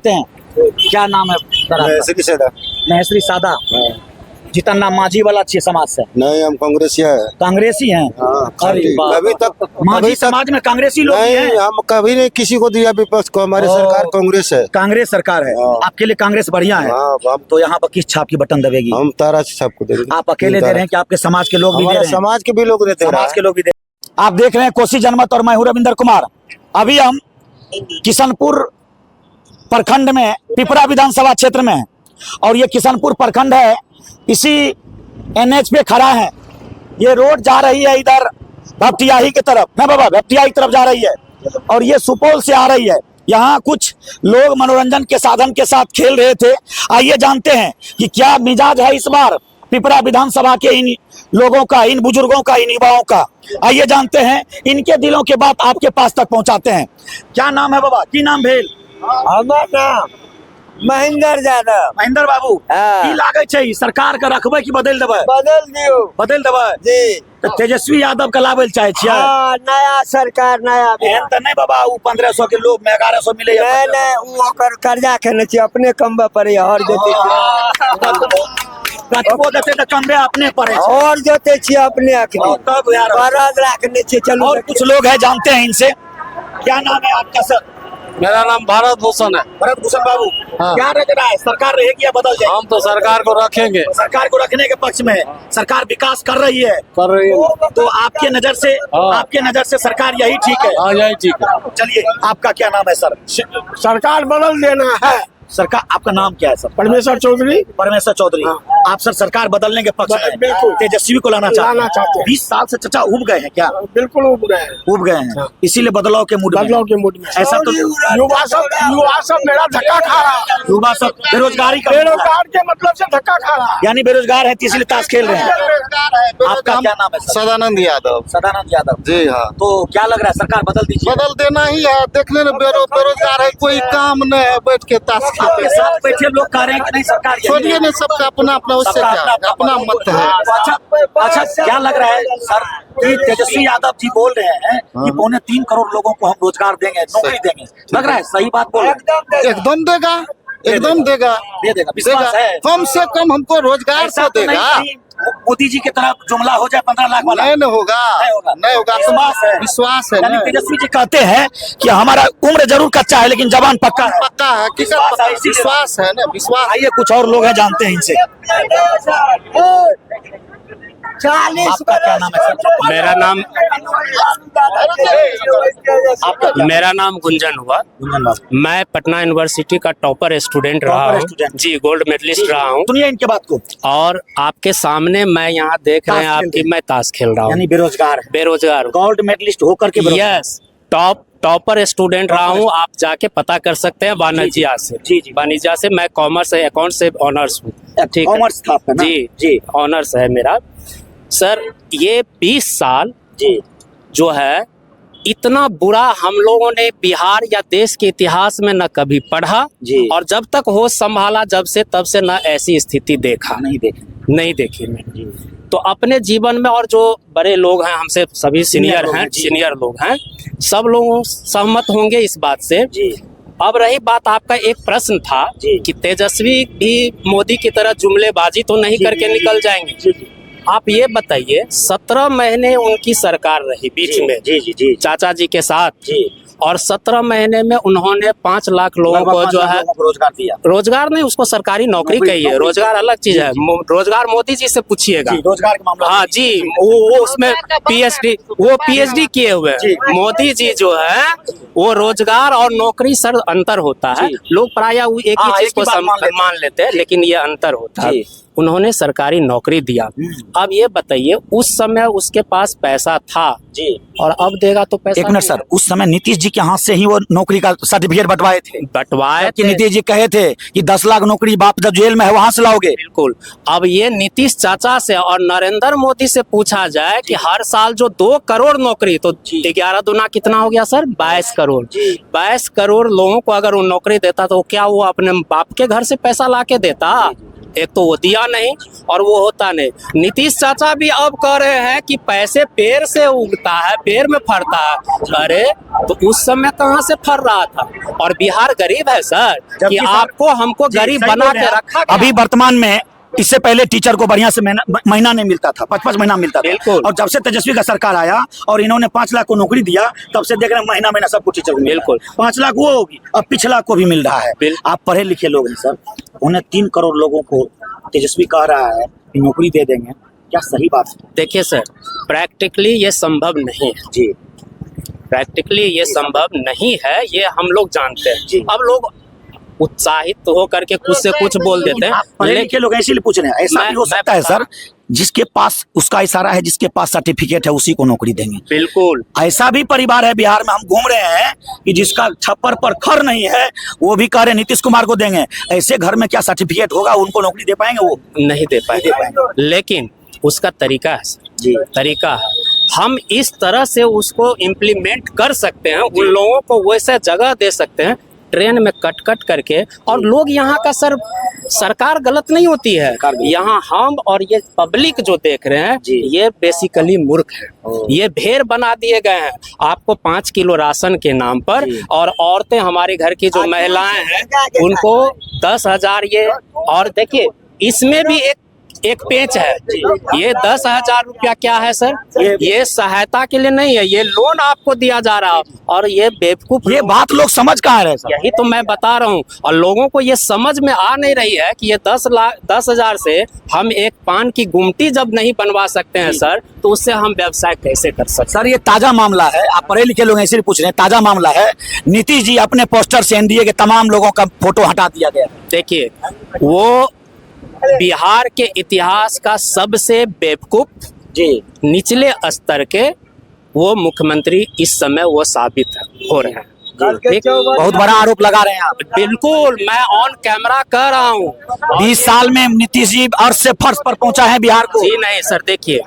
जानते हैं? क्या नाम है सर आपका? श्री सदा महेश्वरी सादा। जितना मांझी वाला अच्छी समाज से नहीं, हम कांग्रेसिया है। कांग्रेसी हैं। अरे वाह। अभी तक मांझी समाज में कांग्रेसी लोग भी नहीं, हैं। हम कभी नहीं किसी को दिया विपक्ष को। हमारी ओ। सरकार कांग्रेस है। कांग्रेस सरकार है। हाँ। आपके लिए कांग्रेस बढ़िया है। हाँ, हम तो यहाँ पर किस छाप की बटन दबेगी? तारा सबको दे देंगे। आप अकेले दे रहे हैं कि आपके समाज के लोग भी दे हमारे रहे हैं? समाज के भी लोग देते हैं। समाज के लोग भी दे। आप देख रहे हैं कोसी जनमत और मैं हूं रविंदर कुमार। अभी हम किशनपुर प्रखंड में पिपरा विधानसभा क्षेत्र में हैं और ये किशनपुर प्रखंड है, इसी एनएच पे खड़ा है। ये रोड जा रही है इधर भपटियाही की तरफ, ना बाबा, भपटियाही की तरफ जा रही है और ये सुपौल से आ रही है। यहाँ कुछ लोग मनोरंजन के साधन के साथ खेल रहे थे। आइए जानते हैं कि क्या मिजाज है इस बार पिपरा विधानसभा के इन लोगों का, इन बुजुर्गों का, इन युवाओं का। आइए जानते हैं, इनके दिलों के बात आपके पास तक पहुंचाते हैं। क्या नाम है बाबा? की नाम भेल? हमर नाम महेंद्र यादव। महेंद्र बाबू, हाँ। की लागे छै सरकार के रखबै कि बदल देबै? बदल दियो बदल देबै जी। तो तेजस्वी यादव के लाबै चाहे छियै? हाँ, नया सरकार नया एहन तऽ नहीं बाबा, उ 1500 के लोग में 1100 मिले। नहीं नहीं, उ ओकर कर्जा खेने छी, अपने कमबे पड़े और जोते कतबो देते तऽ कमबे अपने पड़े छै। और जोते छी अपने अखनी। तब यार बरद रखने छी। चलो और कुछ लोग हैं, जानते हैं इनसे। क्या नाम है आपका सर? मेरा नाम भारत भूषण है। भरत भूषण बाबू, हाँ। क्या लग रहा है, सरकार रहेगी या बदल जाए? हम तो सरकार को रखेंगे। सरकार को रखने के पक्ष में है। सरकार विकास कर रही है कर रही है। तो आपके नजर से, हाँ। आपके नजर से सरकार यही ठीक है? हाँ, यही ठीक है। चलिए, आपका क्या नाम है सर? सरकार बदल देना है। सरकार, आपका नाम क्या है सर? परमेश्वर चौधरी। परमेश्वर चौधरी। आप सर सरकार बदलने के पक्ष में हैं? बिल्कुल। तेजस्वी को लाना चाहते हैं। 20 साल से चचा उब गए हैं क्या? बिल्कुल उब गए, उब गए हैं, इसीलिए बदलाव के मूड में। बदलाव के मूड में। ऐसा तो युवा सब मेरा धक्का खा रहा है। युवा सब बेरोजगारी का, बेरोजगार के मतलब से धक्का खा रहा है। यानी बेरोजगार है तो इसलिए ताश खेल रहे हैं। आपका क्या नाम है सर? सदानंद यादव। सदानंद यादव जी हाँ। तो क्या लग रहा है, सरकार बदल दीजिए? बदल देना ही है। देखने में बेरोजगार है, कोई काम नहीं है, बैठ के ताश आपके खेलते साथ हैं। बैठे लोग कह रहे हैं कि नहीं सरकार यही छोड़िए है। ना, सबका अपना अपना, उससे सबका क्या अपना मत है। अच्छा, क्या लग रहा है सर कि तेजस्वी यादव जी बोल रहे हैं कि 3.25 करोड़ लोगों को हम रोजगार देंगे, नौकरी देंगे? लग रहा है सही बात बोल रहे हैं? एकदम देगा, एकदम देगा, दे देगा, विश्वास है? कम से कम हमको रोजगार ऐसा तो तो नहीं देगा। कि मोदी जी की तरफ जुमला हो जाए 15 लाख वाला? नहीं होगा, नहीं होगा। विश्वास है? विश्वास है यानी ना। तेजस्वी जी कहते हैं कि हमारा उम्र जरूर कच्चा है लेकिन जवान पक्का है। पक्का है, विश्वास है ना, विश्वास। आइए, कुछ और लोग हैं, जानते हैं इनसे। 40 आपका क्या नाम है सर? मेरा नाम गुंजन हुआ। मैं पटना यूनिवर्सिटी का टॉपर स्टूडेंट रहा हूँ स्टूडेंट। जी, गोल्ड मेडलिस्ट रहा हूँ। सुनिए इनके बात को। और आपके सामने मैं यहाँ देख रहे हैं ताश खेल आपकी, रहे हैं। मैं ताश खेल रहा हूँ। यानी बेरोजगार है, बेरोजगार हूँ। गोल्ड मेडलिस्ट होकर के बेरोजगार। यस, टॉपर स्टूडेंट रहा हूँ। आप जाके पता कर सकते हैं वाणिज्य से। जी जी। वाणिज्य से मैं कॉमर्स अकाउंट से ऑनर्स हूँ। ठीक है। कॉमर्स था आपका ना? जी जी ऑनर्स है मेरा सर। ये 20 साल जी जो है, इतना बुरा हम लोगों ने बिहार या देश के इतिहास में न कभी पढ़ा जी। और जब तक होश संभाला जब से तब से न ऐसी स्थिति देखा नहीं देखी मैंने। तो अपने जीवन में, और जो बड़े लोग हैं हमसे, सभी सीनियर हैं, सीनियर लोग हैं, सब लोग सहमत होंगे इस बात से जी। अब रही बात, आपका एक प्रश्न था कि तेजस्वी भी मोदी की तरह जुमलेबाजी तो नहीं करके निकल जाएंगे। आप ये बताइए, 17 महीने उनकी सरकार रही बीच में जी चाचा जी के साथ जी। और 17 महीने में उन्होंने 5 लाख लोगों को जो है रोजगार दिया। रोजगार नहीं, उसको सरकारी नौकरी कहिए, रोजगार अलग चीज है। रोजगार मोदी जी से पूछिएगा। रोजगार का मामला। हाँ जी, वो उसमें पीएचडी किए हुए हैं। मोदी जी जो है वो रोजगार और नौकरी सर अंतर होता है। लोग प्रायः एक ही चीज को मान लेते हैं, लेकिन ये अंतर होता है। उन्होंने सरकारी नौकरी दिया। अब ये बताइए, उस समय उसके पास पैसा था जी, और अब देगा तो पैसा। एक मिनट सर, उस समय नीतीश जी के हाथ से ही वो नौकरी का सर्टिफिकेट बंटवाए थे। नीतीश जी कहे थे कि 10 लाख नौकरी बाप जब जेल में है वहां से लाओगे। बिल्कुल। अब ये नीतीश चाचा से और नरेंद्र मोदी से पूछा जाए कि हर साल जो 2 करोड़ नौकरी, तो 11 दूना कितना हो गया सर? 22 करोड़। 22 करोड़ लोगों को अगर वो नौकरी देता तो क्या वो अपने बाप के घर से पैसा ला के देता? एक तो वो दिया नहीं और वो होता नहीं। नीतीश चाचा भी अब कह रहे हैं कि पैसे पेड़ से उगता है, पेड़ में फरता है। अरे तो उस समय कहाँ से फर रहा था? और बिहार गरीब है सर, कि जबकि सर- आपको हमको जी, गरीब सही बना बोल रहे के हैं। रखा गया। अभी वर्तमान में इससे पहले टीचर को बढ़िया से महीना नहीं मिलता था, 5-5 महीना मिलता था। बिल्कुल। और जब से तेजस्वी का सरकार आया और इन्होंने 5 लाख को नौकरी दिया, तब से देख रहे हैं महीना महीना सबको टीचर को मिल रहा है। बिल्कुल। 5 लाख वो होगी, अब पिछला को भी मिल रहा है। आप पढ़े लिखे लोग हैं सर, उन्हें 3 करोड़ लोगों को तेजस्वी कह रहा है कि नौकरी दे देंगे, क्या सही बात है? देखिए सर, प्रैक्टिकली ये संभव नहीं है जी प्रैक्टिकली ये संभव नहीं है, ये हम लोग जानते जी। हैं। अब लोग उत्साहित हो करके कुछ से कुछ बोल देते आप पढ़े हैं, लिखे लोग हैं, इसीलिए पूछ रहे हैं। ऐसा मैं- भी हो मैं सकता है बता- सर, जिसके पास उसका इशारा है, जिसके पास सर्टिफिकेट है, उसी को नौकरी देंगे। बिल्कुल। ऐसा भी परिवार है बिहार में, हम घूम रहे हैं, कि जिसका छप्पर पर खर नहीं है, वो भी कह रहे नीतीश कुमार को देंगे। ऐसे घर में क्या सर्टिफिकेट होगा, उनको नौकरी दे पाएंगे? वो नहीं दे पाएंगे, लेकिन उसका तरीका है सर, जी तरीका है। हम इस तरह से उसको इम्प्लीमेंट कर सकते हैं, उन लोगों को वैसे जगह दे सकते हैं ट्रेन में कट कट करके। और लोग यहाँ का सर, सरकार गलत नहीं होती है, यहाँ हम और ये पब्लिक जो देख रहे हैं, जी। ये बेसिकली मूर्ख है। ये भेड़ बना दिए गए हैं आपको 5 किलो राशन के नाम पर। जी। और औरतें, हमारे घर की जो महिलाएं हैं, उनको 10,000 ये। और देखिए इसमें भी एक पेच है। ये 10,000 रुपया क्या है सर? ये सहायता के लिए नहीं है, ये लोन आपको दिया जा रहा है। और ये बेवकूफ, ये बात लोग समझ कहाँ रहे सर? यही तो मैं बता रहा हूँ। और लोगों को ये समझ में आ नहीं रही है कि ये 10,000 से हम एक पान की गुमटी जब नहीं बनवा सकते हैं सर, तो उससे हम व्यवसाय कैसे कर सकते हैं? सर ये ताजा मामला है, आप पढ़े लिखे लोग हैं इसीलिए पूछ रहे हैं। ताजा मामला है, नीतीश जी अपने पोस्टर से एनडीए के तमाम लोगों का फोटो हटा दिया गया। देखिए, वो बिहार के इतिहास का सबसे बेवकूफ जी निचले स्तर के वो मुख्यमंत्री इस समय वो साबित हो रहे हैं। ठीक? बहुत बड़ा आरोप लगा रहे हैं आप। बिल्कुल, मैं ऑन कैमरा कह रहा हूँ। 20 साल में नीतीश जी अर्श से फर्श पर पहुंचा है बिहार को। जी नहीं सर, देखिए,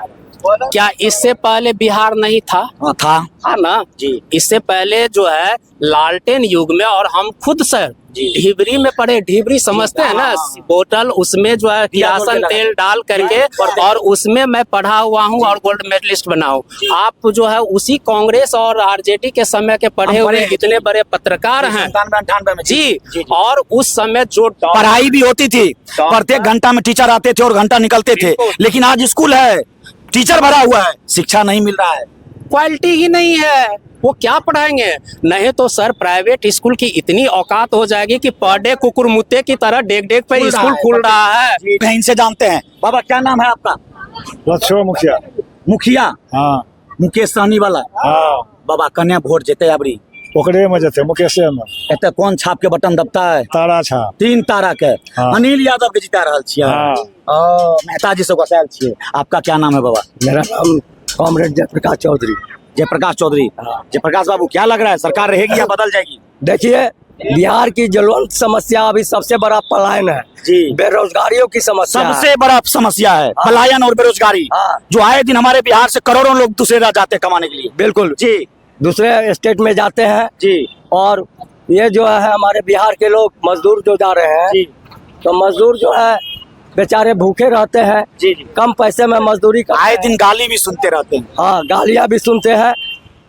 क्या इससे पहले बिहार नहीं था? हाँ, था ना जी। इससे पहले जो है लालटेन युग में, और हम खुद सर ढिबरी में पढ़े, ढिबरी समझते हैं ना, बोतल, उसमें जो है किरासन तेल डाल करके, और उसमें मैं पढ़ा हुआ हूँ और गोल्ड मेडलिस्ट बना हूँ। आप जो है उसी कांग्रेस और आरजेडी के समय के पढ़े हुए इतने बड़े पत्रकार हैं 97-98 में जी। और उस समय जो पढ़ाई भी होती थी, प्रत्येक घंटा में टीचर आते थे और घंटा निकलते थे। लेकिन आज स्कूल है, टीचर भरा हुआ है, शिक्षा नहीं मिल रहा है, क्वालिटी ही नहीं है, वो क्या पढ़ाएंगे? नहीं तो सर प्राइवेट स्कूल की इतनी औकात हो जाएगी कि पर डे कुकुरमुत्ते की तरह डेग डेग पे स्कूल खुल रहा है। कहीं इनसे जानते हैं। बाबा क्या नाम है आपका? लक्ष्मण मुखिया। मुखिया? हाँ मुकेश सहनी वाला? हाँ, बाबा कन्या वोट जेते अबरी ओकरे में जते मुकेश में एते कौन छाप के बटन दबता है? तारा छा। 3 तारा के। हाँ। अनिल यादव के जिता रहल छियै। हाँ। मेहता जी से गसायल छियै। आपका क्या नाम है बाबा? मेरा नाम कॉमरेड जयप्रकाश चौधरी। जयप्रकाश चौधरी। जयप्रकाश बाबू क्या लग रहा है, सरकार रहेगी या बदल जाएगी? देखिए, बिहार की ज्वलंत समस्या अभी सबसे बड़ा पलायन है जी। बेरोजगारियों की समस्या है। सबसे बड़ा समस्या है पलायन और बेरोजगारी, हाँ। जो आए दिन हमारे बिहार से करोड़ों लोग दूसरे राज्य जाते हैं कमाने के लिए। बिल्कुल जी दूसरे स्टेट में जाते हैं जी और ये जो है हमारे बिहार के लोग मजदूर जो जा रहे हैं, जी तो मजदूर जो है बेचारे भूखे रहते हैं, जी जी। कम पैसे में मजदूरी करते आए हैं। दिन गाली भी सुनते रहते हैं। हाँ, गालियाँ भी सुनते हैं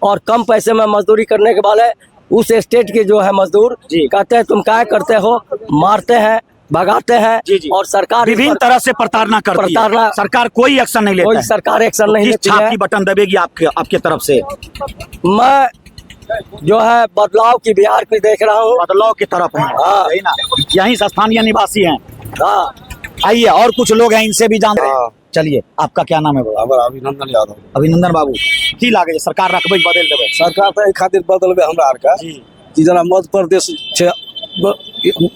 और कम पैसे में मजदूरी करने के वाले उस स्टेट के जो है मजदूर जी। कहते हैं तुम क्या करते हो, मारते हैं, भगाते हैं। जी जी। और सरकार इस विभिन्न पर तरह से प्रताड़ना करती है। प्रताड़ना- सरकार कोई एक्शन नहीं कोई लेता है। सरकार एक्शन नहीं किस लेती छाप है। की बटन दबेगी आपके तरफ से? मैं जो है बदलाव की बिहार की देख रहा हूँ। बदलाव की तरफ है। हाँ। यही ना, यही स्थानीय निवासी हैं। हाँ, आइए, और कुछ लोग हैं, इनसे भी जान रहे हैं। चलिए, आपका क्या नाम है बाबा? अभिनंदन यादव। अभिनंदन बाबू, की लागे छै सरकार रखबै बदल देबै? सरकार तो खातिर बदलबे हमरा आर का जी कि जना मध्य प्रदेश छे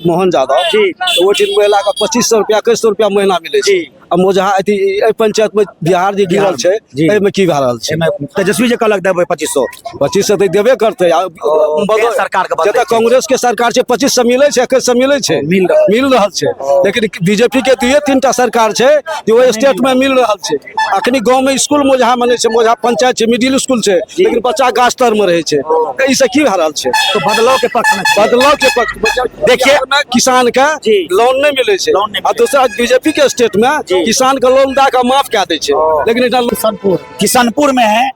मोहन यादव जी। तो वो महिला का 2500 रुपया 2100 रुपया महीना मिले जी। अब मोजहा अथी एहि पंचायत में बिहार जे गिरल छै जी। एहिमे की भए रहल छै एहिमे तेजस्वी जे कहलक देबै 2500 2500 तऽ देबे करतै सरकार के बदलै जतऽ छै। कांग्रेस के सरकार छै 2500 मिलै छै 2100 मिलै छै मिल रहल छै लेकिन बीजेपी के दुए तीन टा सरकार छै जे ओहि स्टेट में मिल रहल छै अखनी गांव में स्कूल मोजहा में नहीं छै मोजहा पंचायत छै मिडिल स्कूल छै लेकिन बच्चा गाछ तर में रहे छै तऽ ई से की भए रहल छै तो बदलाव के पक्ष में बदलाव के पक्ष देखिए, किसान के जी। लोन नहीं मिले छै लोन नहीं आ दूसरा बीजेपी के स्टेट में किसान के लोन दे के माफ कए दै छै लेकिन इधर किशनपुर में है।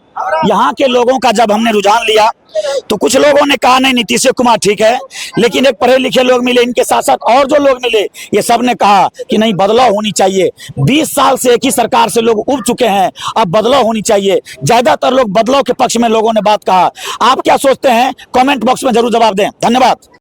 यहाँ के लोगों का जब हमने रुझान लिया तो कुछ लोगों ने कहा नहीं नीतीश कुमार ठीक है, लेकिन एक पढ़े लिखे लोग मिले, इनके साथ साथ और जो लोग मिले ये सब ने कहा कि नहीं बदलाव होनी चाहिए। 20 साल से एक ही सरकार से लोग उब चुके हैं, अब बदलाव होनी चाहिए। ज्यादातर लोग बदलाव के पक्ष में लोगों ने बात कहा। आप क्या सोचते हैं कमेंट बॉक्स में जरूर जवाब दें। धन्यवाद।